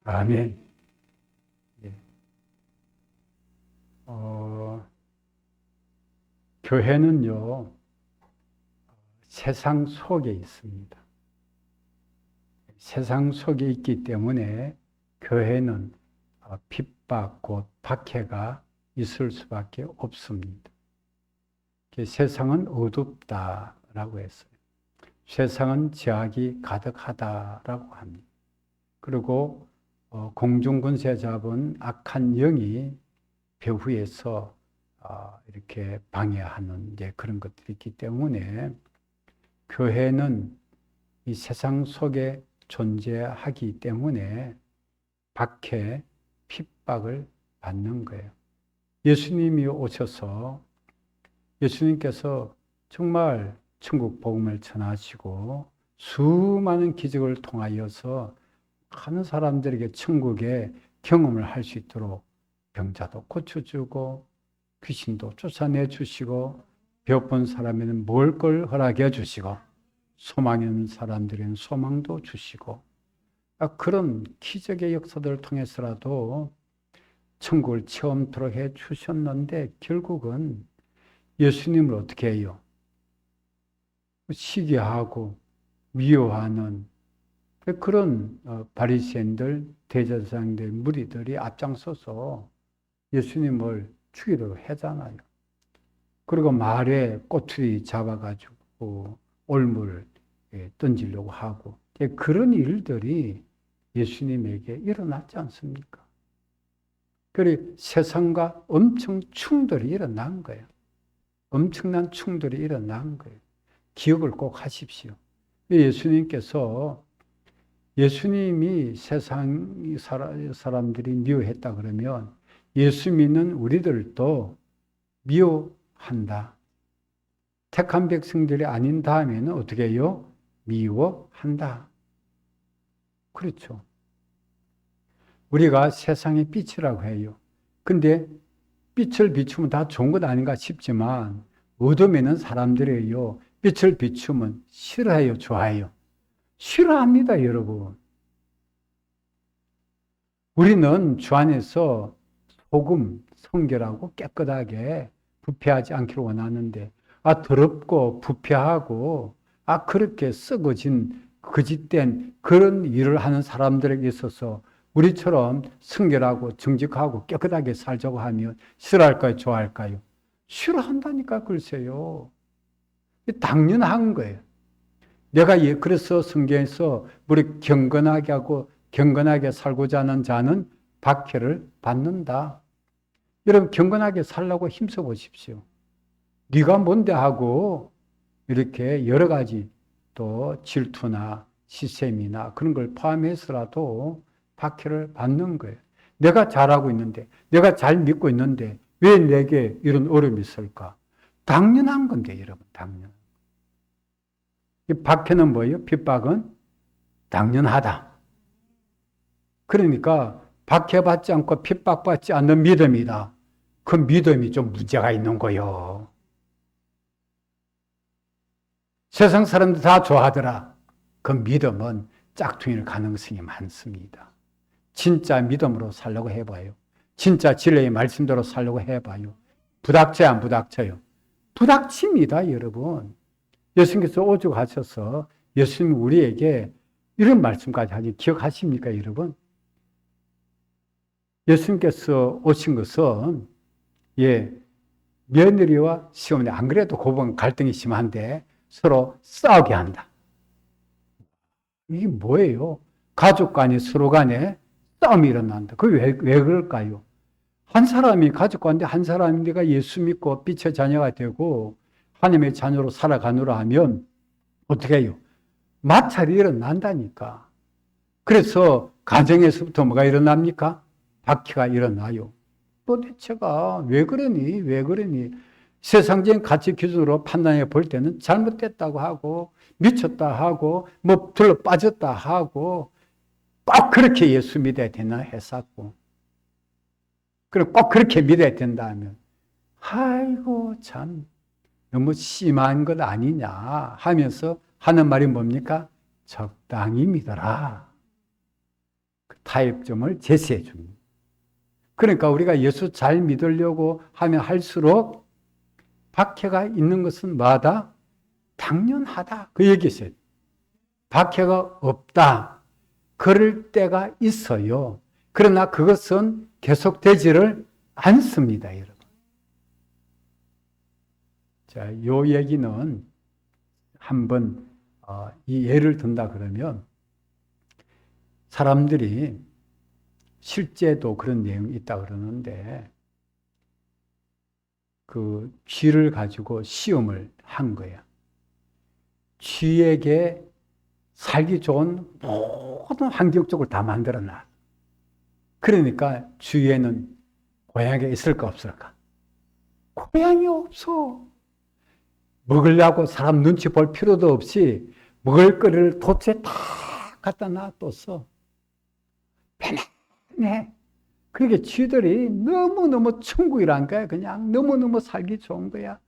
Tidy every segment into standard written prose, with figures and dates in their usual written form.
아멘. 예. 교회는요, 세상 속에 있습니다. 세상 속에 있기 때문에 교회는 핍박, 곧 박해가 있을 수밖에 없습니다. 세상은 어둡다라고 했어요. 세상은 죄악이 가득하다라고 합니다. 그리고 공중군세 잡은 악한 영이 배후에서 이렇게 방해하는 그런 것들이 있기 때문에 교회는 이 세상 속에 존재하기 때문에 박해, 핍박을 받는 거예요. 예수님이 오셔서 예수님께서 정말 천국 복음을 전하시고 수많은 기적을 통하여서 많은 사람들에게 천국의 경험을 할 수 있도록 병자도 고쳐주고 귀신도 쫓아내 주시고 배고픈 사람에는 먹을 걸 허락해 주시고 소망 있는 사람들에는 소망도 주시고 그런 기적의 역사들을 통해서라도 천국을 체험토록 해 주셨는데 결국은 예수님을 어떻게 해요? 시기하고 미워하는 그런 바리새인들, 대제사장들, 무리들이 앞장서서 예수님을 죽이도록 하잖아요. 그리고 말에 꼬투리 잡아가지고 올무를 던지려고 하고 그런 일들이 예수님에게 일어났지 않습니까? 그리고 세상과 엄청 충돌이 일어난 거예요. 엄청난 충돌이 일어난 거예요. 기억을 꼭 하십시오. 예수님께서 예수님이 세상 사람들이 미워했다 그러면 예수 믿는 우리들도 미워한다. 택한 백성들이 아닌 다음에는 어떻게 해요? 미워한다. 그렇죠. 우리가 세상의 빛이라고 해요. 근데 빛을 비추면 다 좋은 것 아닌가 싶지만 어둠에 있는 사람들이요. 빛을 비추면 싫어해요, 좋아해요? 싫어합니다, 여러분. 우리는 주 안에서 소금, 성결하고 깨끗하게 부패하지 않기를 원하는데 더럽고 부패하고 그렇게 썩어진 거짓된 그런 일을 하는 사람들에게 있어서 우리처럼 성결하고 정직하고 깨끗하게 살자고 하면 싫어할까요, 좋아할까요? 싫어한다니까 글쎄요. 당연한 거예요. 내가 그래서 성경에서 우리 경건하게 하고 경건하게 살고자 하는 자는 박해를 받는다. 여러분 경건하게 살라고 힘써 보십시오. 네가 뭔데 하고 이렇게 여러 가지 또 질투나 시샘이나 그런 걸 포함해서라도 박해를 받는 거예요. 내가 잘하고 있는데, 내가 잘 믿고 있는데 왜 내게 이런 어려움이 있을까? 당연한 건데 여러분, 당연. 이 박해는 뭐예요? 핍박은 당연하다. 그러니까 박해받지 않고 핍박받지 않는 믿음이다. 그 믿음이 좀 문제가 있는 거예요. 세상 사람들 다 좋아하더라. 그 믿음은 짝퉁일 가능성이 많습니다. 진짜 믿음으로 살려고 해봐요. 진짜 진리의 말씀대로 살려고 해봐요. 부닥쳐요, 안 부닥쳐요? 부닥칩니다, 여러분. 예수님께서 오죽하셔서 예수님 우리에게 이런 말씀까지 하지 기억하십니까, 여러분? 예수님께서 오신 것은 며느리와 시어머니, 안 그래도 고부간 갈등이 심한데 서로 싸우게 한다. 이게 뭐예요? 가족 간에 서로 간에 싸움이 일어난다. 그게 왜 그럴까요? 한 사람이 가족 간에 한 사람인데가 예수 믿고 빛의 자녀가 되고 하나님의 자녀로 살아가노라 하면 어떻게 해요? 마찰이 일어난다니까. 그래서 가정에서부터 뭐가 일어납니까? 박해가 일어나요. 도대체가 왜 그러니? 왜 그러니? 세상적인 가치 기준으로 판단해 볼 때는 잘못됐다고 하고 미쳤다 하고 뭐 들러 빠졌다 하고 꼭 그렇게 예수 믿어야 되나 했었고 그리고 꼭 그렇게 믿어야 된다 하면 아이고 참 너무 심한 것 아니냐 하면서 하는 말이 뭡니까? 적당히 믿어라. 타협점을 제시해 줍니다. 그러니까 우리가 예수 잘 믿으려고 하면 할수록 박해가 있는 것은 뭐하다? 당연하다. 그 얘기였어요. 박해가 없다. 그럴 때가 있어요. 그러나 그것은 계속되지를 않습니다, 여러분. 자, 요 얘기는 한번 이 예를 든다 그러면 사람들이 실제도 그런 내용이 있다 그러는데 그 쥐를 가지고 시험을 한 거야. 쥐에게 살기 좋은 모든 환경적으로 다 만들어놔. 그러니까 주위에는 고양이가 있을까 없을까? 고양이 없어. 먹으려고 사람 눈치 볼 필요도 없이 먹을 거리를 도처에 다 갖다 놔뒀어. 편안해. 그러니까 쥐들이 너무너무 천국이란 거야. 그냥 너무너무 살기 좋은 거야.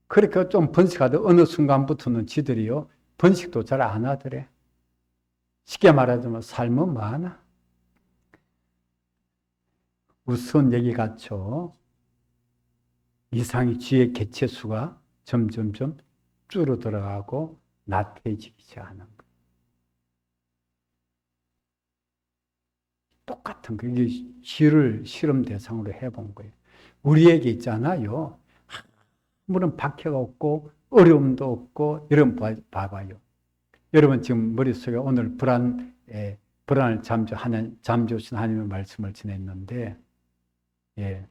그렇게 좀 번식하다 어느 순간부터는 쥐들이요, 번식도 잘 안 하더래. 쉽게 말하자면 삶은 많아. 우스운 얘기 같죠. 이상이 쥐의 개체수가 점점점 줄어들어가고 나태해지기 시작하는 거예요. 똑같은 그게 쥐를 실험 대상으로 해본 거예요. 우리에게 있잖아요. 아무런 박해가 없고 어려움도 없고 여러분 봐봐요. 여러분 지금 머릿속에 오늘 불안을 잠재우신 하나님의 말씀을 지냈는데, 예,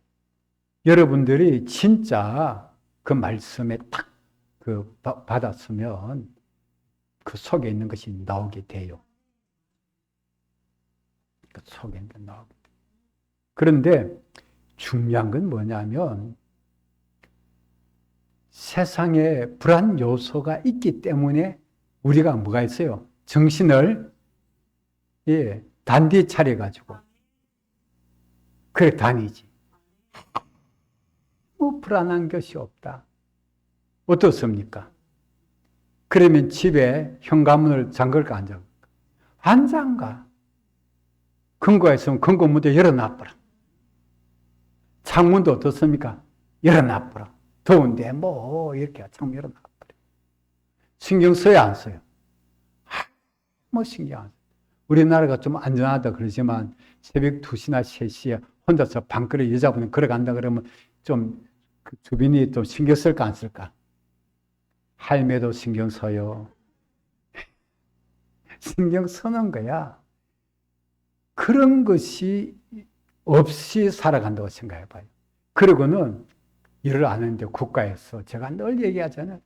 여러분들이 진짜 그 말씀에 딱 받았으면 그 속에 있는 것이 나오게 돼요. 그 속에 있는 게 나오게 돼요. 그런데 중요한 건 뭐냐면 세상에 불안 요소가 있기 때문에 우리가 뭐가 있어요? 정신을 단디에 차려가지고 그래 다니지. 뭐 불안한 것이 없다. 어떻습니까? 그러면 집에 현관문을 잠글까 안 잠글까? 안 잠가. 금고가 있으면 금고 문도 열어놔버려. 창문도 어떻습니까? 열어놔버려. 더운데 뭐 이렇게 창문 열어놔버려. 신경 써요 안 써요? 뭐 신경 안 써요. 우리나라가 좀 안전하다 그러지만 새벽 2시나 3시에 혼자서 방거리 여자분이 걸어간다 그러면 좀 그 주변이 좀 신경 쓸까 안 쓸까? 할매도 신경 써요. 신경 쓰는 거야. 그런 것이 없이 살아간다고 생각해봐요. 그리고는 일을 안 하는데 국가에서 제가 늘 얘기하잖아요.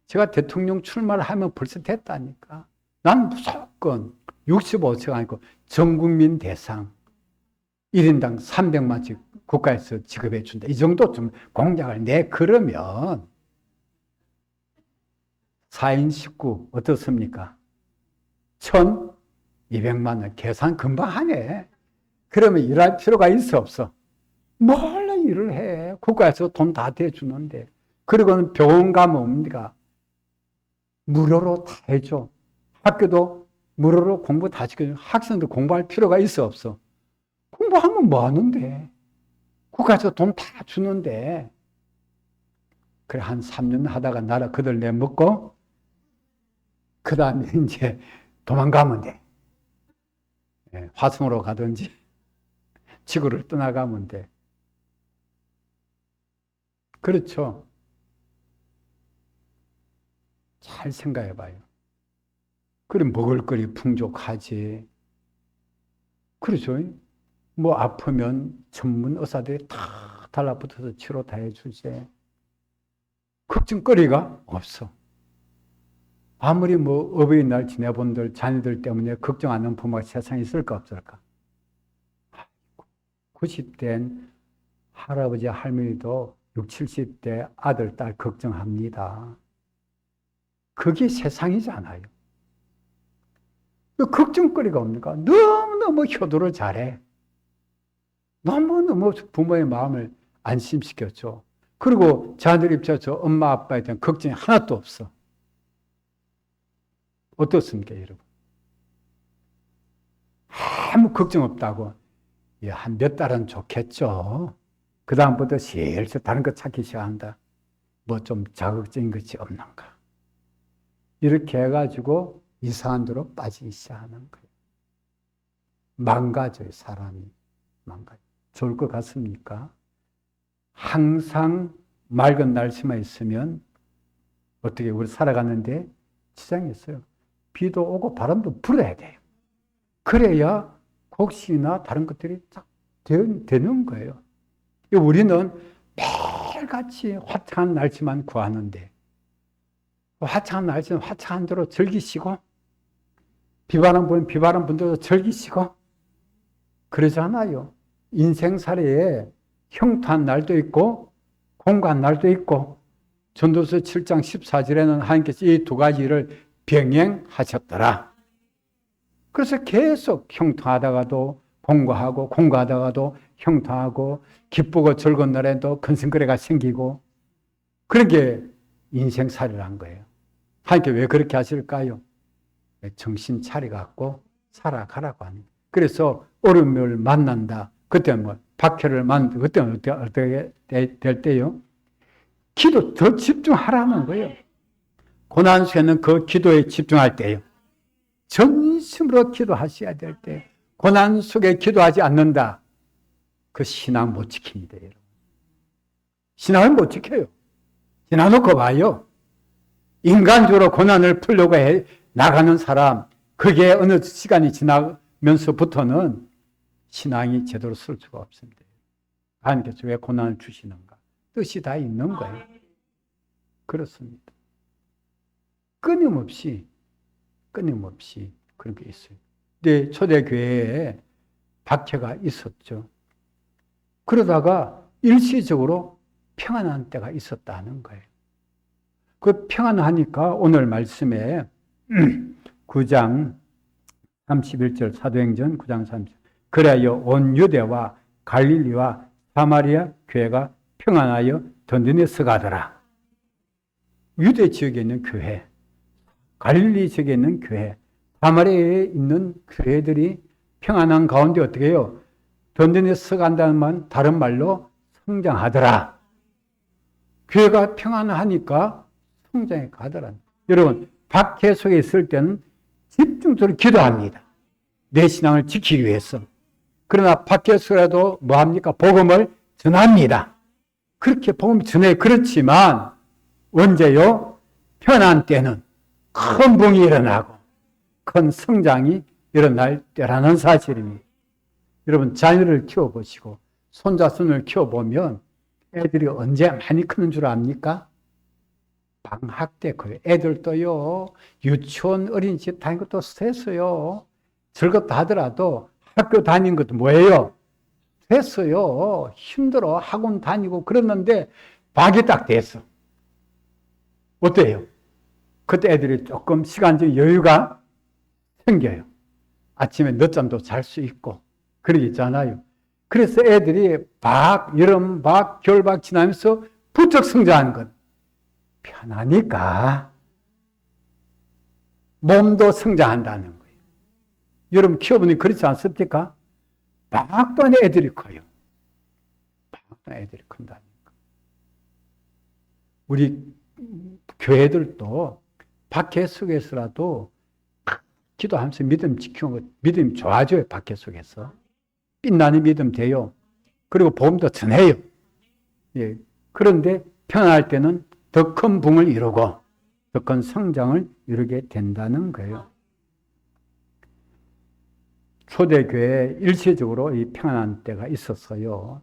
제가 대통령 출마를 하면 벌써 됐다니까. 난 무조건 65세가 아니고 전국민 대상 1인당 300만씩 국가에서 지급해 준다. 이 정도 좀 공약을 내 그러면 4인 식구 어떻습니까? 1,200만 원 계산 금방 하네. 그러면 일할 필요가 있어 없어? 몰라 일을 해. 국가에서 돈 다 대주는데. 그리고는 병원 가면 뭡니까? 무료로 다 해줘. 학교도 무료로 공부 다 시켜줘. 학생들 공부할 필요가 있어 없어? 공부하면 뭐 하는데? 국가에서 돈 다 주는데. 그래, 한 3년 하다가 나라 그들 내먹고, 그 다음에 이제 도망가면 돼. 화성으로 가든지, 지구를 떠나가면 돼. 그렇죠? 잘 생각해 봐요. 그럼 먹을 거리 풍족하지. 그렇죠? 뭐 아프면 전문 의사들이 다 달라붙어서 치료 다 해주지. 걱정거리가 없어. 아무리 뭐 어버이날 지내본들 자녀들 때문에 걱정 안 하는 부모가 세상에 있을까 없을까? 90대인 할아버지 할머니도 60, 70대 아들, 딸 걱정합니다. 그게 세상이잖아요. 걱정거리가 없니까? 너무너무 효도를 잘해. 너무너무 부모의 마음을 안심시켰죠. 그리고 자녀들 입장에서 엄마 아빠에 대한 걱정이 하나도 없어. 어떻습니까, 여러분? 아무 걱정 없다고. 한 몇 달은 좋겠죠. 그 다음부터 슬슬 다른 거 찾기 시작한다. 뭐 좀 자극적인 것이 없는가. 이렇게 해가지고 이상한 데로 빠지기 시작하는 거예요. 망가져요, 사람이. 망가져. 좋을 것 같습니까? 항상 맑은 날씨만 있으면 어떻게 우리 살아가는데 지장이 있어요. 비도 오고 바람도 불어야 돼요. 그래야 혹시나 다른 것들이 딱 되는 거예요. 우리는 매일같이 화창한 날씨만 구하는데 화창한 날씨는 화창한 대로 즐기시고 비바람 부는 비바람 분대로 즐기시고 그러잖아요. 인생살이에 형통한 날도 있고 공고한 날도 있고 전도서 7장 14절에는 하나님께서 이 두 가지를 병행하셨더라. 그래서 계속 형통하다가도 공고하고 공고하다가도 형통하고 기쁘고 즐거운 날에도 근성거래가 생기고 그런 게 인생살이란 거예요. 하나님께 왜 그렇게 하실까요? 정신 차려갖고 살아가라고 하는 거예요. 그래서 어려움을 만난다. 그때는 뭐 박해를 만난다. 그때는 어떻게 될 때요? 기도 더 집중하라는 거예요. 고난 속에는 그 기도에 집중할 때요. 전심으로 기도하셔야 될 때, 고난 속에 기도하지 않는다. 그 신앙 못 지킵니다, 여러분. 신앙을 못 지켜요. 지나놓고 봐요. 인간적으로 고난을 풀려고 나가는 사람, 그게 어느 시간이 지나면서부터는 신앙이 제대로 쓸 수가 없습니다. 하나님께서 왜 고난을 주시는가? 뜻이 다 있는 거예요. 그렇습니다. 끊임없이 그런 게 있어요. 근데 초대교회에 박해가 있었죠. 그러다가 일시적으로 평안한 때가 있었다는 거예요. 그 평안하니까 오늘 말씀에 9장 31절 사도행전 9장 30절 그래야 온 유대와 갈릴리와 사마리아 교회가 평안하여 든든히 서가더라. 유대 지역에 있는 교회, 갈릴리 지역에 있는 교회, 사마리아에 있는 교회들이 평안한 가운데 어떻게 해요? 든든히 서간다는 말, 다른 말로 성장하더라. 교회가 평안하니까 성장해 가더라. 여러분, 박해 속에 있을 때는 집중적으로 기도합니다. 내 신앙을 지키기 위해서. 그러나 박해 속에라도 뭐합니까? 복음을 전합니다. 그렇게 복음 전해. 그렇지만 언제요? 편한 때는 큰 붕이 일어나고 큰 성장이 일어날 때라는 사실입니다. 여러분, 자녀를 키워보시고 손자손을 키워보면 애들이 언제 많이 크는 줄 압니까? 방학 때 커요. 애들도요, 유치원 어린이집 다니는 것도 스트레스요. 즐겁다 하더라도 학교 다니는 것도 뭐예요? 스트레스요. 힘들어. 학원 다니고 그랬는데 방학이 딱 됐어. 어때요? 그때 애들이 조금 시간적 여유가 생겨요. 아침에 늦잠도 잘 수 있고 그러겠잖아요. 그래서 애들이 방학, 여름 방학, 겨울 방학 지나면서 부쩍 성장하는 것. 편하니까 몸도 성장한다는 거예요. 여러분 키워보니 그렇지 않습니까? 방학 동안에 애들이 커요. 방학 동안에 애들이 큰다니까. 우리 교회들도 박해 속에서라도 기도하면서 믿음 지키는 것, 믿음이 좋아져요. 박해 속에서. 빛나는 믿음 돼요. 그리고 복음도 전해요. 예. 그런데 평안할 때는 더 큰 붕을 이루고 더 큰 성장을 이루게 된다는 거예요. 초대교회에 일시적으로 이 평안한 때가 있었어요.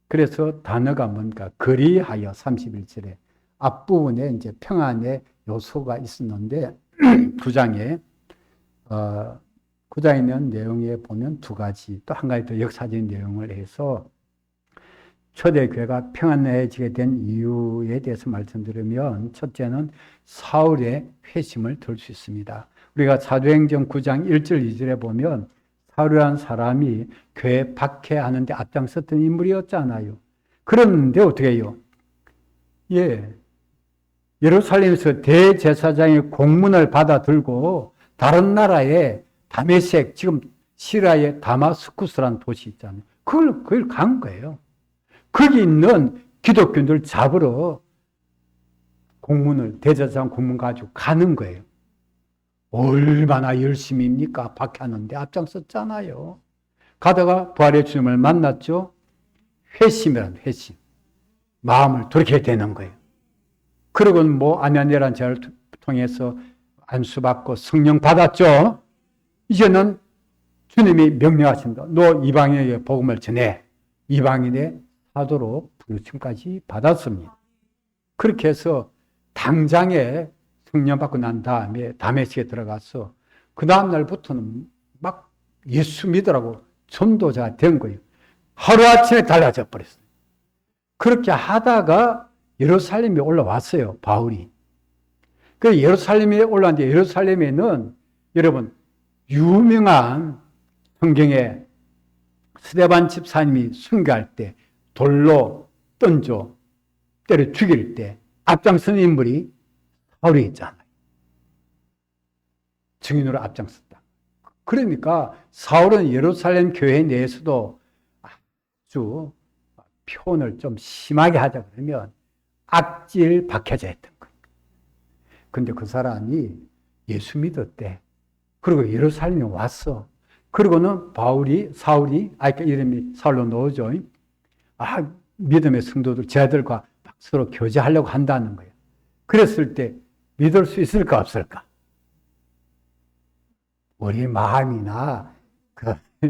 그래서 단어가 뭔가 그리하여 31절에 앞부분에 이제 평안의 요소가 있었는데 9장에 9장에 있는 내용에 보면 두 가지 또 한 가지 더 역사적인 내용을 해서 초대교회가 평안해지게 된 이유에 대해서 말씀드리면 첫째는 사울의 회심을 들 수 있습니다. 우리가 사도행전 9장 1절 2절에 보면 사울이라는 사람이 교회 박해하는데 앞장섰던 인물이었잖아요. 그런데 어떻게 해요? 예, 예루살렘에서 대제사장의 공문을 받아 들고 다른 나라에 다메섹, 지금 시리아의 다마스쿠스라는 도시 있잖아요. 그걸 간 거예요. 거기 있는 기독교인들 잡으러 대제사장 공문 가지고 가는 거예요. 얼마나 열심입니까? 박해하는데 앞장섰잖아요. 가다가 부활의 주님을 만났죠. 회심이란 회심. 마음을 돌이켜야 되는 거예요. 그러고는 아냐니아라는 자를 통해서 안수받고 성령 받았죠. 이제는 주님이 명령하신다. 너 이방인에게 복음을 전해. 이방인의 사도로 부르심까지 받았습니다. 그렇게 해서 당장에 성령 받고 난 다음에 다메섹에 들어가서 그 다음날부터는 막 예수 믿으라고 전도자가 된 거예요. 하루아침에 달라져 버렸어요. 그렇게 하다가 예루살렘에 올라왔어요, 바울이. 그 예루살렘에 올라왔는데 예루살렘에는 여러분 유명한 성경에 스데반 집사님이 순교할 때 돌로 던져 때려 죽일 때 앞장선 인물이 바울이 있잖아요. 증인으로 앞장섰다. 그러니까 사울은 예루살렘 교회 내에서도 아주 표현을 좀 심하게 하자 그러면 악질 박해자였던 거예요. 근데 그 사람이 예수 믿었대. 그리고 예루살렘에 왔어. 그리고는 사울이, 이름이 사울로 나오죠. 믿음의 성도들, 제자들과 서로 교제하려고 한다는 거예요. 그랬을 때 믿을 수 있을까, 없을까? 우리 마음이나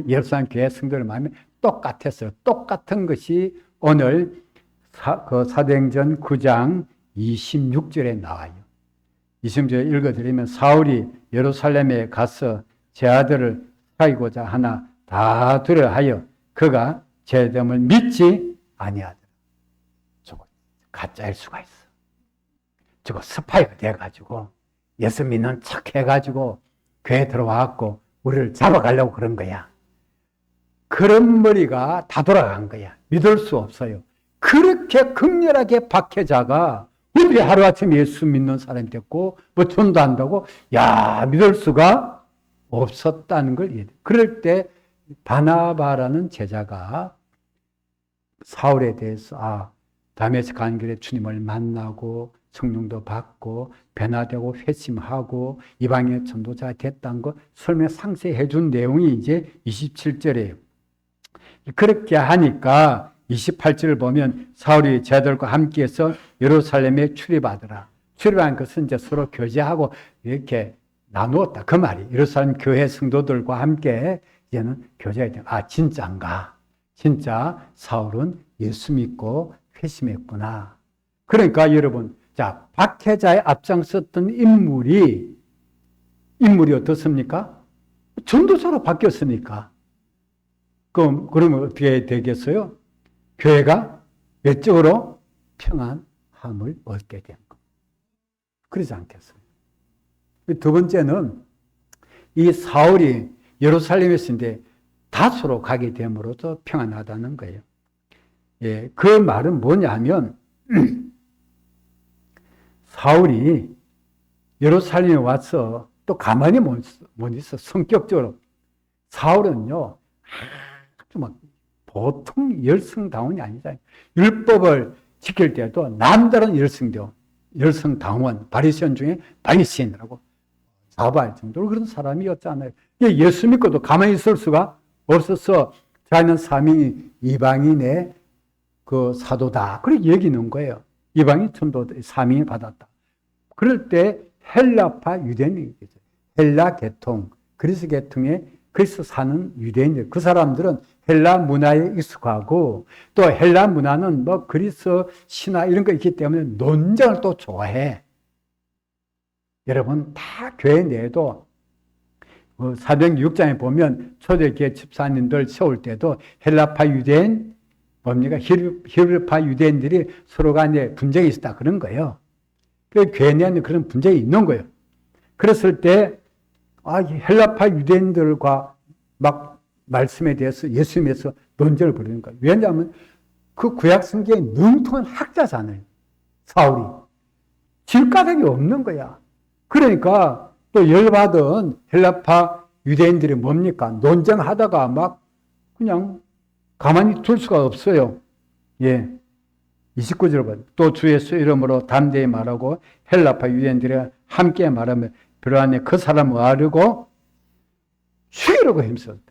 예루살렘 교회 성도들 마음이 똑같았어요. 똑같은 것이 오늘 사도행전 9장 26절에 나와요. 26절에 읽어드리면 사울이 예루살렘에 가서 제 아들을 살리고자 하나 다 두려하여 그가 제 이름을 믿지 아니하더라. 저거 가짜일 수가 있어. 저거 스파이가 돼가지고 예수 믿는 척 해가지고 교회에 들어와갖고 우리를 잡아가려고 그런 거야. 그런 머리가 다 돌아간 거야. 믿을 수 없어요. 그렇게 극렬하게 박해자가 어떻게 하루아침에 예수 믿는 사람이 됐고 전도한다고 믿을 수가 없었다는 걸 이해해. 그럴 때 바나바라는 제자가 사울에 대해서 다메섹 가는 길에 주님을 만나고 성령도 받고 변화되고 회심하고 이방인의 전도자가 됐다는 거 설명 상세히 해준 내용이 이제 27절이에요. 그렇게 하니까 28절을 보면 사울이 제자들과 함께해서 예루살렘에 출입하더라. 출입한 것은 이제 서로 교제하고 이렇게 나누었다. 그 말이 예루살렘 교회 성도들과 함께 이제는 교제가 진짜인가? 진짜 사울은 예수 믿고 회심했구나. 그러니까 여러분, 박해자의 앞장섰던 인물이 어떻습니까? 전도자로 바뀌었으니까. 그러면 어떻게 되겠어요? 교회가 외적으로 평안함을 얻게 된 것. 그러지 않겠어요? 두 번째는 이 사울이 예루살렘에 있는데 다소로 가게 됨으로도 평안하다는 거예요. 그 말은 뭐냐면 사울이 예루살렘에 와서 또 가만히 못 있어. 성격적으로. 사울은요, 아주 막 보통 열성다원이 아니잖아요. 율법을 지킬 때도 남다른 열성다원, 바리새인 중에 바리새인이라고 자부할 정도로 그런 사람이었잖아요. 예수 믿고도 가만히 있을 수가 없어서 자기는 이방인의 그 사도다. 그렇게 여기는 거예요. 이방인 전도자 사명을 받았다. 그럴 때 헬라파 유대인이죠. 헬라 계통, 그리스 계통에 그리스 사는 유대인들, 그 사람들은 헬라 문화에 익숙하고 또 헬라 문화는 그리스 신화 이런 거 있기 때문에 논쟁을 또 좋아해. 여러분 다 교회 내에도 사도행전 6장에 보면 초대교회 집사님들 세울 때도 헬라파 유대인 뭡니까? 히브리파 유대인들이 서로 간에 분쟁이 있었다 그런 거예요. 그 교회 내에는 그런 분쟁이 있는 거예요. 그랬을 때 헬라파 유대인들과 막 말씀에 대해서 예수님에서 논쟁을 벌이는 거예요. 왜냐하면 그 구약 성경에 능통한 학자잖아요. 사울이. 질가닥이 없는 거야. 그러니까 또 열받은 헬라파 유대인들이 뭡니까? 논쟁하다가 막 그냥 가만히 둘 수가 없어요. 예. 29절 봐. 또 주 예수 이름으로 담대히 말하고 헬라파 유대인들이 함께 말하며 별 안에 그 사람을 아르고 죽이려고 힘썼다.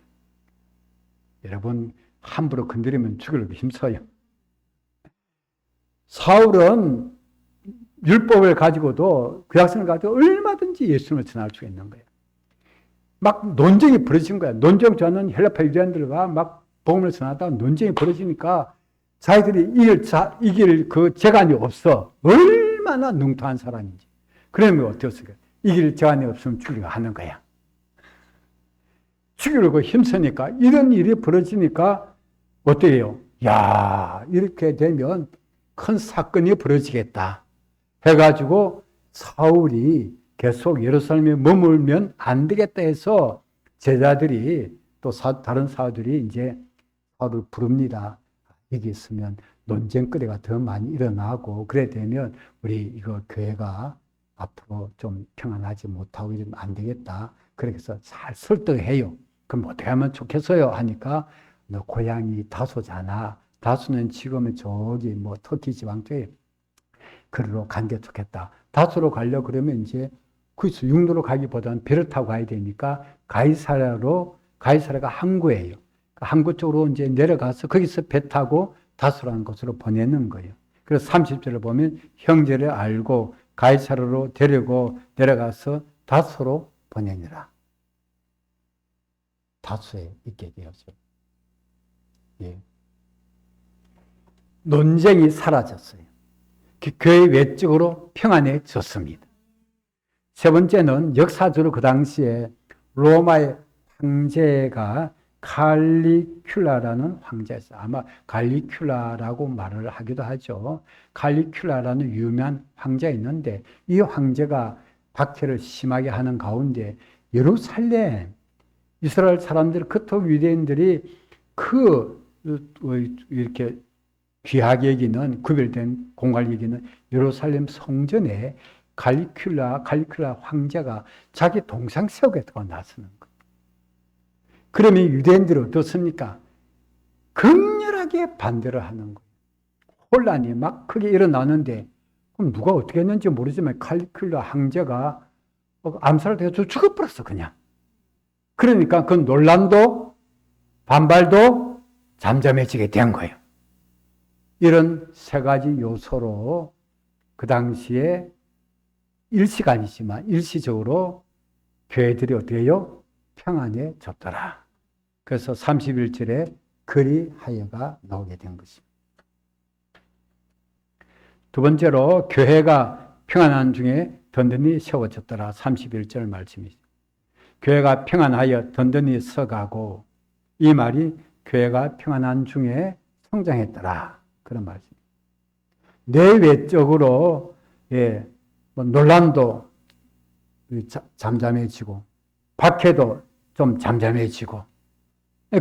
여러분 함부로 건드리면 죽이려고 힘써요. 사울은 율법을 가지고도 구약성을 가지고 얼마든지 예수님을 전할 수 있는 거예요. 막 논쟁이 벌어진 거야. 논쟁 저는 헬라파 유대인들과 막 복음을 전하다가 논쟁이 벌어지니까 자기들이 이길 그 재간이 없어. 얼마나 능통한 사람인지. 그러면 어떻습니까? 이길 재간이 없으면 죽이려고 하는 거야. 죽이려고 힘쓰니까 이런 일이 벌어지니까 어때요? 야, 이렇게 되면 큰 사건이 벌어지겠다 해가지고 사울이 계속 예루살렘에 머물면 안 되겠다 해서 제자들이 또 다른 사도들이 이제 사울을 부릅니다. 여기 있으면 논쟁거리가 더 많이 일어나고 그래 되면 우리 이거 교회가 앞으로 좀 평안하지 못하고 이러면 안 되겠다. 그래서 잘 설득해요. 그럼 어떻게 하면 좋겠어요? 하니까 너 고향이 다소잖아. 다소는 지금은 저기 뭐 터키 지방 쪽에 그리로 간 게 좋겠다. 다소로 가려고 그러면 이제 그래서 육로로 가기보다는 배를 타고 가야 되니까 가이사랴가 항구예요. 항구 쪽으로 이제 내려가서 거기서 배 타고 다소라는 곳으로 보내는 거예요. 그래서 30절을 보면 형제를 알고 가이사랴로 데리고 내려가서 다소로 보내니라. 다소에 있게 되었어요. 예. 논쟁이 사라졌어요. 교회 외적으로 평안해졌습니다. 세 번째는 역사적으로 그 당시에 로마의 황제가 칼리큘라라는 황제였어요. 아마 갈리큘라라고 말을 하기도 하죠. 갈리큘라라는 유명한 황제가 있는데 이 황제가 박해를 심하게 하는 가운데 예루살렘 이스라엘 사람들 그토록 유대인들이 이렇게 귀하게 여기는 구별된 공간을 여기는 예루살렘 성전에 갈리큘라 황제가 자기 동상 세우겠다고 나서는 거예요. 그러면 유대인들이 어떻습니까? 극렬하게 반대를 하는 거예요. 혼란이 막 크게 일어나는데 그럼 누가 어떻게 했는지 모르지만 갈리큘라 황제가 암살을 해서 죽어버렸어 그냥. 그러니까 그 논란도 반발도 잠잠해지게 된 거예요. 이런 세 가지 요소로 그 당시에 일시적으로 교회들이 어떻게 해요? 평안해졌더라. 그래서 31절에 그리하여가 나오게 된 것입니다. 두 번째로 교회가 평안한 중에 든든히 세워졌더라. 31절 말씀이죠. 교회가 평안하여 든든히 서가고 이 말이 교회가 평안한 중에 성장했더라. 그런 말씀입니다. 내외적으로 논란도 잠잠해지고 박해도 좀 잠잠해지고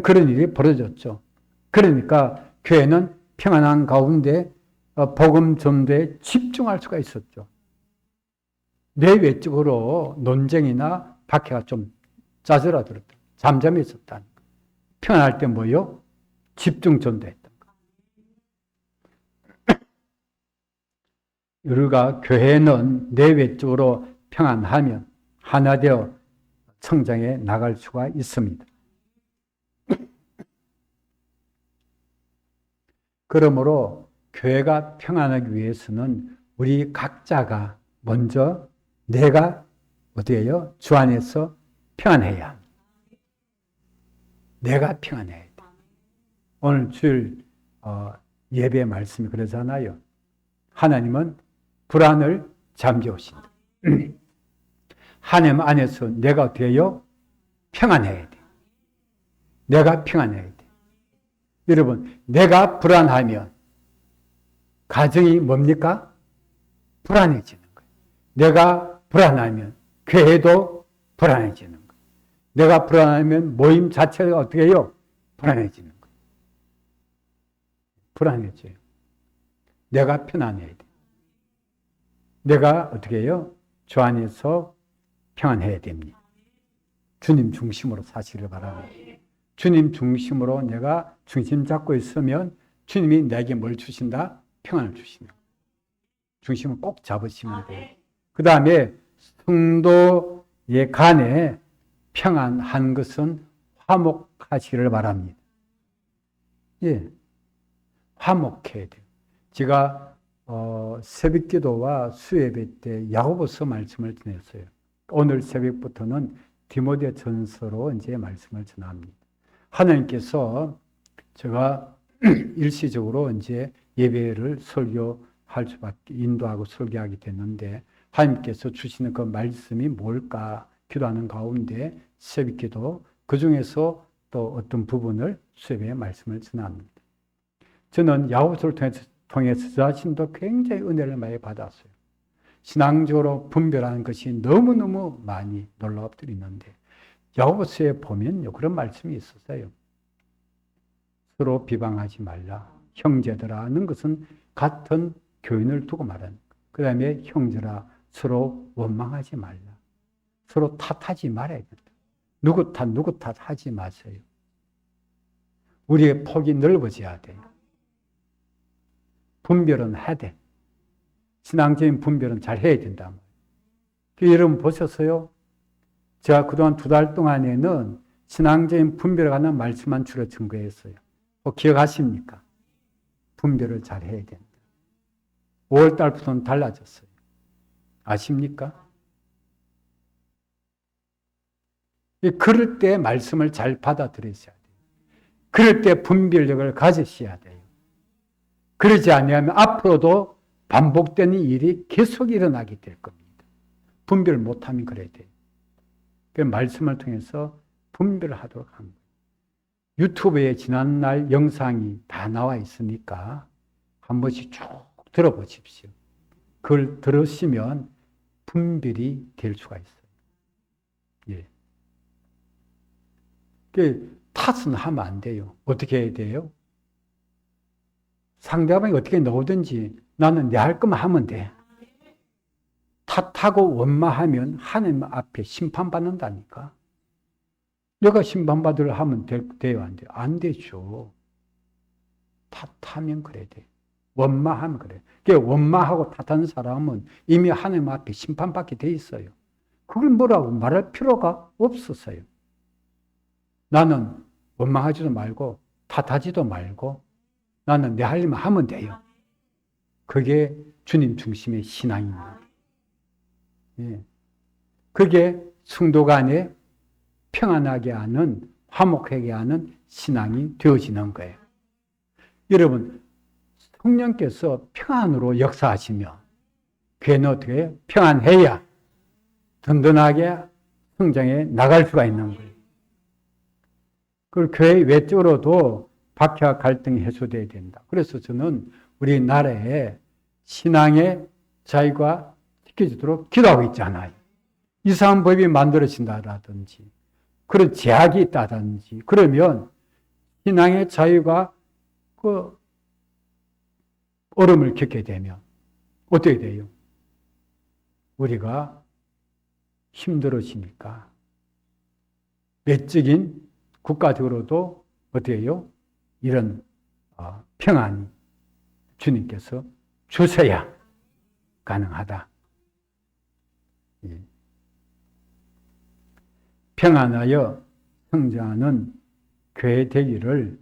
그런 일이 벌어졌죠. 그러니까 교회는 평안한 가운데 복음 전도에 집중할 수가 있었죠. 내외적으로 논쟁이나 박해가 좀 짜증나들었다. 잠잠해졌다는 거. 평안할 때 뭐요? 집중 전도했다. 우리가 교회는 내외적으로 평안하면 하나 되어 성장해 나갈 수가 있습니다. 그러므로 교회가 평안하기 위해서는 우리 각자가 먼저 내가 어떻게 해요? 주 안에서 평안해야 합니다. 내가 평안해야 돼. 오늘 주일 예배 말씀이 그러잖아요. 하나님은 불안을 잠재우신다. 하나님 안에서 내가 어떻게 해요? 평안해야 돼. 내가 평안해야 돼. 여러분, 내가 불안하면 가정이 뭡니까? 불안해지는 거예요. 내가 불안하면 교회도 불안해지는 거예요. 내가 불안하면 모임 자체가 어떻게 해요? 불안해지는 거예요. 불안해져요. 내가 편안해야 돼. 내가 어떻게 해요? 주 안에서 평안해야 됩니다. 주님 중심으로 사시길 바랍니다. 주님 중심으로 내가 중심 잡고 있으면 주님이 내게 뭘 주신다? 평안을 주신다. 중심을 꼭 잡으시면 돼요. 그 다음에 성도의 간에 평안한 것은 화목하시기를 바랍니다. 예, 화목해야 돼요. 제가 새벽기도와 수예배 때 야고보서 말씀을 전했어요. 오늘 새벽부터는 디모데전서로 이제 말씀을 전합니다. 하나님께서 제가 일시적으로 이제 예배를 설교할 수밖에 인도하고 설교하게 됐는데 하나님께서 주시는 그 말씀이 뭘까 기도하는 가운데 새벽기도 그 중에서 또 어떤 부분을 수예배의 말씀을 전합니다. 저는 야고보서를 통해서 저 자신도 굉장히 은혜를 많이 받았어요. 신앙적으로 분별하는 것이 너무너무 많이 놀라움들이 있는데 야고보서에 보면요 그런 말씀이 있었어요. 서로 비방하지 말라. 형제들아는 것은 같은 교인을 두고 말하는 것. 그 다음에 형제라 서로 원망하지 말라. 서로 탓하지 말아야 된다. 누구 탓 하지 마세요. 우리의 폭이 넓어져야 돼요. 분별은 해야 돼. 신앙적인 분별은 잘 해야 된다. 여러분 보셨어요? 제가 그동안 2달 동안에는 신앙적인 분별에 관한 말씀만 주로 증거했어요. 기억하십니까? 분별을 잘 해야 된다. 5월 달부터는 달라졌어요. 아십니까? 그럴 때 말씀을 잘 받아들이셔야 돼요. 그럴 때 분별력을 가지셔야 돼요. 그러지 않으면 앞으로도 반복되는 일이 계속 일어나게 될 겁니다. 분별 못하면 그래야 돼요. 그 말씀을 통해서 분별을 하도록 한 거예요. 유튜브에 지난날 영상이 다 나와 있으니까 한 번씩 쭉 들어보십시오. 그걸 들으시면 분별이 될 수가 있어요. 예. 그 탓은 하면 안 돼요. 어떻게 해야 돼요? 상대방이 어떻게 나오든지 나는 내 할 것만 하면 돼. 탓하고 원망하면 하나님 앞에 심판받는다니까. 내가 심판받으려 하면 돼요, 안 돼요? 안 되죠. 탓하면 그래야 돼. 원망하면 그래. 원망하고 탓하는 사람은 이미 하나님 앞에 심판받게 돼 있어요. 그걸 뭐라고 말할 필요가 없었어요. 나는 원망하지도 말고 탓하지도 말고 나는 내 할 일만 하면 돼요. 그게 주님 중심의 신앙입니다. 예. 그게 성도 간에 평안하게 하는, 화목하게 하는 신앙이 되어지는 거예요. 여러분, 성령께서 평안으로 역사하시면 교회는 어떻게 해요? 평안해야 든든하게 성장해 나갈 수가 있는 거예요. 그리고 교회 외적으로도 박해와 갈등이 해소돼야 된다. 그래서 저는 우리나라에 신앙의 자유가 지켜지도록 기도하고 있잖아요. 이상한 법이 만들어진다라든지 그런 제약이 있다든지 그러면 신앙의 자유가 그 어려움을 겪게 되면 어떻게 돼요? 우리가 힘들어지니까 외적인 국가적으로도 어떻게 해요? 이런 평안이 주님께서 주셔야 가능하다. 예. 평안하여 성장하는 교회 되기를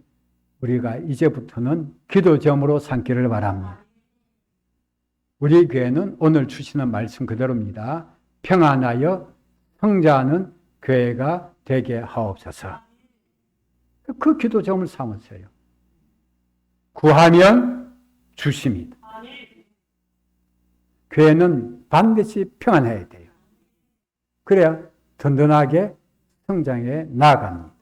우리가 이제부터는 기도점으로 삼기를 바랍니다. 우리 교회는 오늘 주시는 말씀 그대로입니다. 평안하여 성장하는 교회가 되게 하옵소서. 그 기도점을 삼으세요. 구하면 주십니다. 교회는 반드시 평안해야 돼요. 그래야 든든하게 성장해 나아갑니다.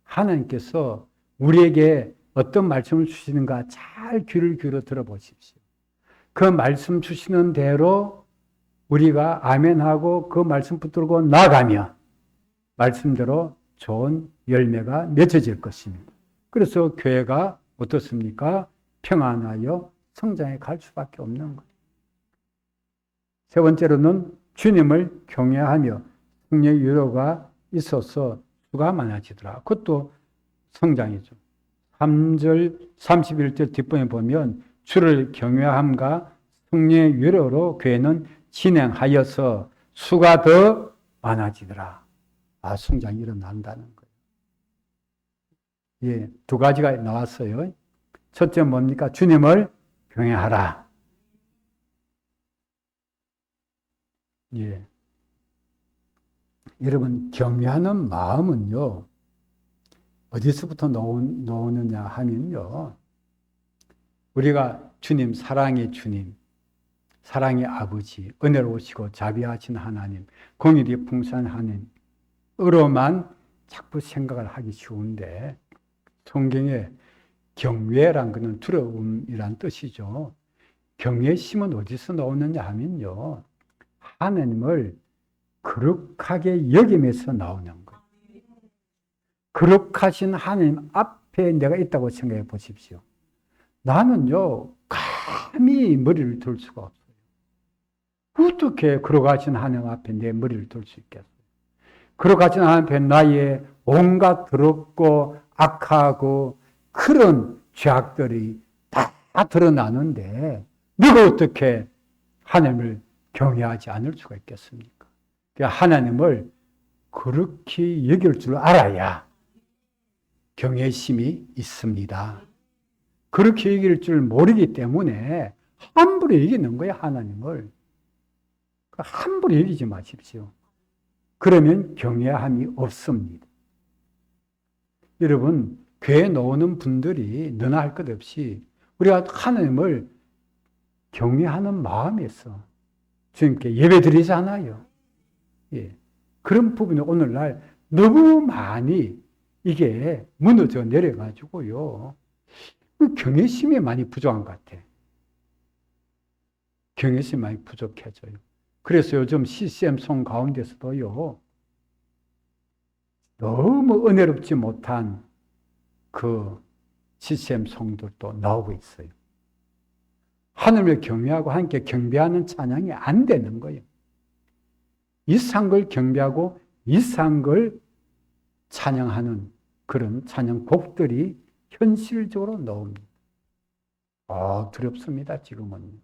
하나님께서 우리에게 어떤 말씀을 주시는가 잘 귀를 기울여 들어보십시오. 그 말씀 주시는 대로 우리가 아멘하고 그 말씀 붙들고 나아가면 말씀대로 좋은 열매가 맺어질 것입니다. 그래서 교회가 어떻습니까? 평안하여 성장해 갈 수밖에 없는 거예요. 세 번째로는 주님을 경외하며 성령의 위로가 있어서 수가 많아지더라. 그것도 성장이죠. 3절 31절 뒷부분에 보면 주를 경외함과 성령의 위로로 교회는 진행하여서 수가 더 많아지더라. 성장이 일어난다는 거예요. 예, 두 가지가 나왔어요. 첫째 뭡니까? 주님을 경외하라. 예. 여러분, 경외하는 마음은요, 어디서부터 나오느냐 하면요, 우리가 주님, 사랑의 주님, 사랑의 아버지, 은혜로우시고 자비하신 하나님, 공의리 풍성한 하나님으로만 자꾸 생각을 하기 쉬운데, 성경에 경외란 것은 두려움이란 뜻이죠. 경외심은 어디서 나오느냐 하면요, 하나님을 거룩하게 여김에서 나오는 거예요. 거룩하신 하나님 앞에 내가 있다고 생각해 보십시오. 나는요, 감히 머리를 들 수가 없어요. 어떻게 거룩하신 하나님 앞에 내 머리를 들 수 있겠어요? 거룩하신 하나님 앞에 나의 온갖 더럽고 악하고 그런 죄악들이 다 드러나는데 내가 어떻게 하나님을 경외하지 않을 수가 있겠습니까? 하나님을 그렇게 여길 줄 알아야 경외심이 있습니다. 그렇게 여길 줄 모르기 때문에 함부로 여기는 거예요, 하나님을. 함부로 여기지 마십시오. 그러면 경외함이 없습니다. 여러분, 교회에 나오는 분들이 너나 할 것 없이 우리가 하나님을 경외하는 마음에서 주님께 예배 드리잖아요. 예. 그런 부분이 오늘날 너무 많이 이게 무너져 내려가지고요. 경외심이 많이 부족한 것 같아. 경외심이 많이 부족해져요. 그래서 요즘 CCM송 가운데서도요, 너무 은혜롭지 못한 그 CCM송들도 나오고 있어요. 하나님을 경외하고 함께 경배하는 찬양이 안 되는 거예요. 이상한 걸 경배하고 이상한 걸 찬양하는 그런 찬양곡들이 현실적으로 나옵니다. 두렵습니다, 지금은.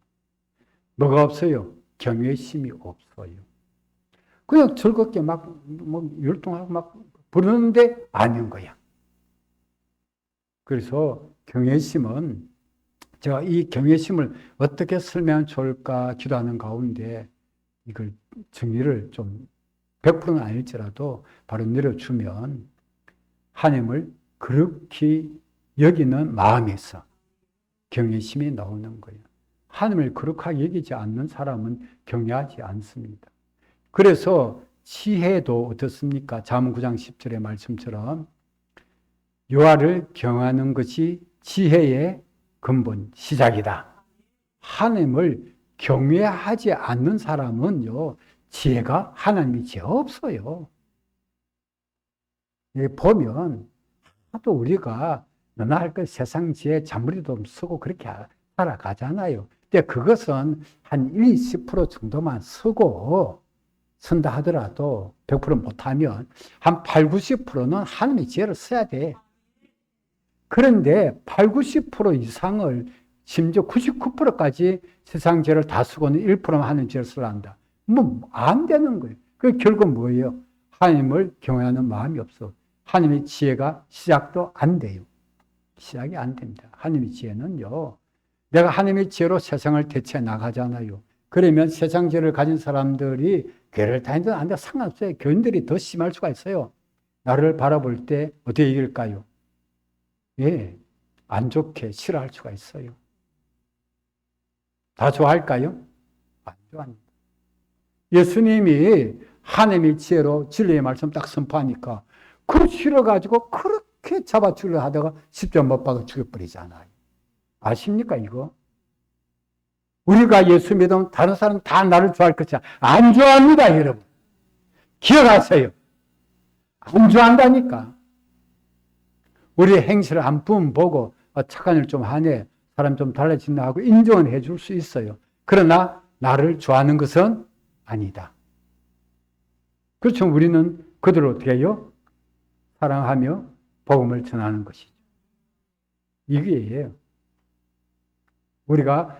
뭐가 없어요? 경외심이 없어요. 그냥 즐겁게 율동하고 막 부르는데 아닌 거야. 그래서 경외심은 제가 이 경외심을 어떻게 설명하면 좋을까 기도하는 가운데 이걸 정리를 좀 100%는 아닐지라도 바로 내려주면 하나님을 그렇게 여기는 마음에서 경외심이 나오는 거예요. 하나님을 거룩하게 여기지 않는 사람은 경외하지 않습니다. 그래서 지혜도 어떻습니까? 잠언 9장 10절의 말씀처럼 여호와를 경외하는 것이 지혜의 근본, 시작이다. 하나님을 경외하지 않는 사람은요, 지혜가 하나님이 지혜가 없어요. 보면 하도 우리가 너나 할 것 세상 지혜 잔머리도 쓰고 그렇게 살아가잖아요. 근데 그것은 한 20% 정도만 쓴다 하더라도 100% 못하면 한 8, 90%는 하나님의 지혜를 써야 돼. 그런데 8, 90% 이상을 심지어 99%까지 세상 지혜를 다 쓰고는 1%만 하는 지혜를 쓰려 한다. 안 되는 거예요. 그 결국 뭐예요? 하나님을 경외하는 마음이 없어. 하나님의 지혜가 시작도 안 돼요. 시작이 안 됩니다. 하나님의 지혜는요, 내가 하나님의 지혜로 세상을 대체해 나가잖아요. 그러면 세상 지혜를 가진 사람들이 교회를 다니든 안 돼도 상관없어요. 교인들이 더 심할 수가 있어요. 나를 바라볼 때 어떻게 이길까요? 예, 안 좋게 싫어할 수가 있어요. 다 좋아할까요? 안 좋아합니다. 예수님이 하나님의 지혜로 진리의 말씀 딱 선포하니까 그걸 싫어가지고 그렇게 잡아 죽으려 하다가 십자가 못 박아 죽여버리잖아요. 아십니까 이거? 우리가 예수 믿으면 다른 사람 다 나를 좋아할 것이야. 안 좋아합니다, 여러분. 기억하세요. 안 좋아한다니까. 우리의 행실을 한 번 보고 착한 일 좀 하네, 사람 좀 달라진다 하고 인정은 해줄 수 있어요. 그러나 나를 좋아하는 것은 아니다. 그렇죠. 우리는 그들을 어떻게 해요? 사랑하며 복음을 전하는 것이죠. 이게예요. 우리가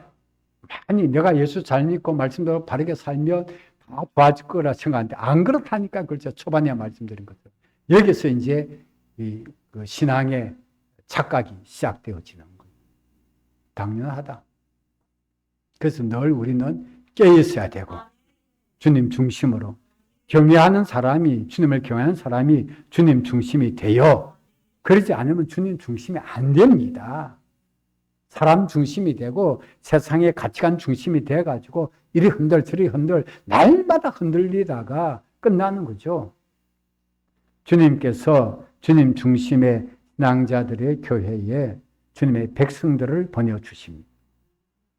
많이 내가 예수 잘 믿고 말씀대로 바르게 살면 다 좋아질 거라 생각하는데 안 그렇다니까. 그렇죠. 초반에 말씀드린 것처럼. 여기서 이제 그 신앙의 착각이 시작되어지는 거예요. 당연하다. 그래서 늘 우리는 깨어있어야 되고 주님 중심으로 경외하는 사람이, 주님을 경외하는 사람이 주님 중심이 돼요. 그러지 않으면 주님 중심이 안 됩니다. 사람 중심이 되고 세상의 가치관 중심이 돼가지고 이리 흔들 저리 흔들 날마다 흔들리다가 끝나는 거죠. 주님께서 주님 중심의 신앙자들의 교회에 주님의 백성들을 보내주십니다.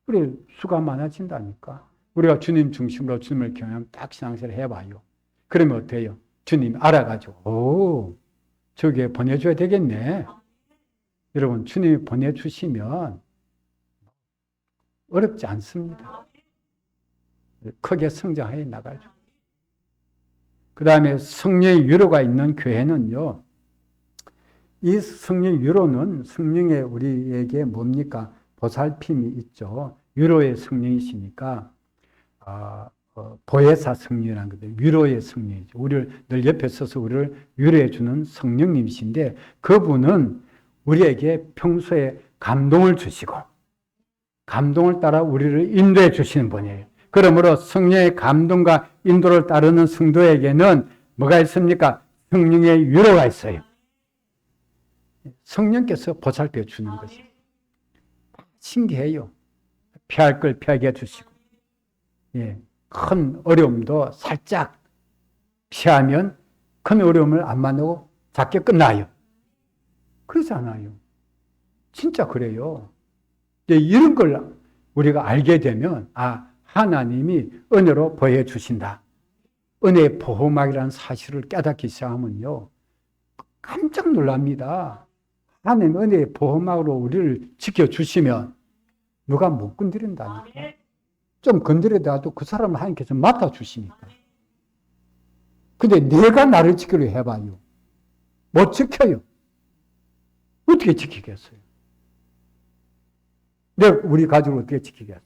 그래 수가 많아진다니까. 우리가 주님 중심으로 주님을 경외하면 딱 신앙생활 해봐요. 그러면 어때요? 주님 알아가지고 저기에 보내줘야 되겠네. 여러분 주님이 보내주시면 어렵지 않습니다. 크게 성장해 나가죠. 그 다음에 성령의 위로가 있는 교회는요. 이 성령의 위로는 성령의 우리에게 뭡니까? 보살핌이 있죠. 위로의 성령이시니까 보혜사 성령이라는 거죠. 위로의 성령이죠. 우리를 늘 옆에 서서 우리를 위로해 주는 성령님이신데 그분은 우리에게 평소에 감동을 주시고 감동을 따라 우리를 인도해 주시는 분이에요. 그러므로 성령의 감동과 인도를 따르는 성도에게는 뭐가 있습니까? 성령의 위로가 있어요. 성령께서 보살펴 주는 것이 신기해요. 피할 걸 피하게 해주시고, 예, 큰 어려움도 살짝 피하면 큰 어려움을 안 만나고 작게 끝나요. 그러잖아요. 진짜 그래요. 이런 걸 우리가 알게 되면 하나님이 은혜로 보여 주신다. 은혜의 보호막이라는 사실을 깨닫기 시작하면요. 깜짝 놀랍니다. 하나님 은혜의 보호막으로 우리를 지켜주시면 누가 못 건드린다니까. 좀 건드려도 그 사람을 하나님께서 맡아주시니까. 근데 내가 나를 지키려 해봐요. 못 지켜요. 어떻게 지키겠어요? 내가 우리 가족을 어떻게 지키겠어요?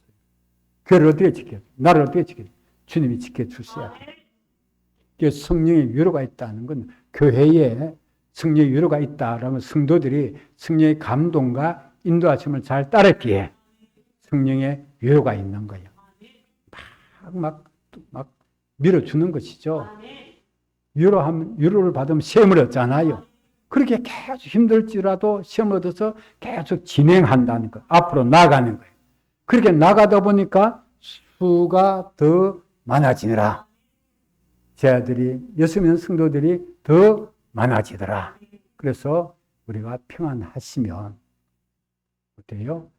교회를 어떻게 지켜요? 나를 어떻게 지켜요? 주님이 지켜주셔야 돼요. 성령의 위로가 있다는 건 교회에 성령의 위로가 있다라면 성도들이 성령의 감동과 인도하심을 잘 따르기에 성령의 위로가 있는 거예요. 막 밀어주는 것이죠. 위로를 받으면 시험을 얻잖아요. 그렇게 계속 힘들지라도 시험을 얻어서 계속 진행한다는 거. 앞으로 나가는 거예요. 그렇게 나가다 보니까 수가 더 많아지느라 제 아들이 예수 믿는 성도들이 더 많아지더라. 그래서 우리가 평안하시면 어때요?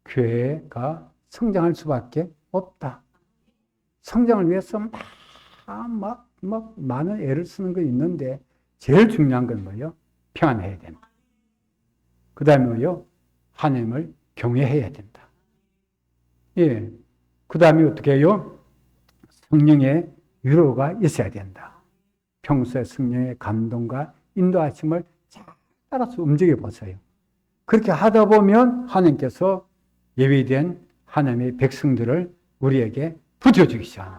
교회가 성장할 수밖에 없다. 성장을 위해서 막 많은 애를 쓰는 건 있는데 제일 중요한 건 뭐예요? 평안해야 된다. 그 다음에 뭐예요? 하나님을 경외해야 된다. 예. 그 다음에 어떻게 해요? 성령의 위로가 있어야 된다. 평소에 성령의 감동과 인도하심을 잘 따라서 움직여 보세요. 그렇게 하다 보면 하나님께서 예비된 하나님의 백성들을 우리에게 붙여주기 시작하는.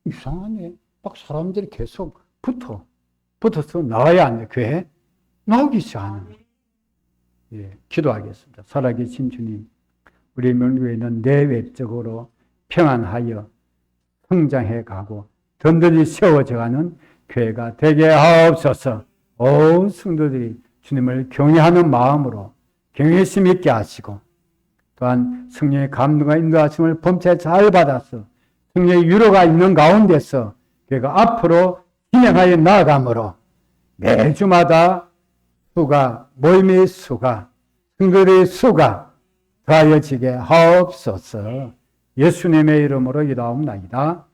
이상하네. 막 사람들이 계속 붙어서 나와야 안 돼. 교회 나오기 시작하는. 예, 기도하겠습니다. 살아계신 주님, 우리 명교회는 내외적으로 평안하여 성장해 가고 든든히 세워져가는 교회가 되게 하옵소서. 온 성도들이 주님을 경외하는 마음으로 경외심 있게 하시고 또한 성령의 감동과 인도하심을 범죄 잘 받아서 성령의 위로가 있는 가운데서 교회가 앞으로 진행하여 나아가므로 매주마다 모임의 수가, 성도들의 수가 더하여지게 하옵소서. 예수님의 이름으로 기도하옵나이다.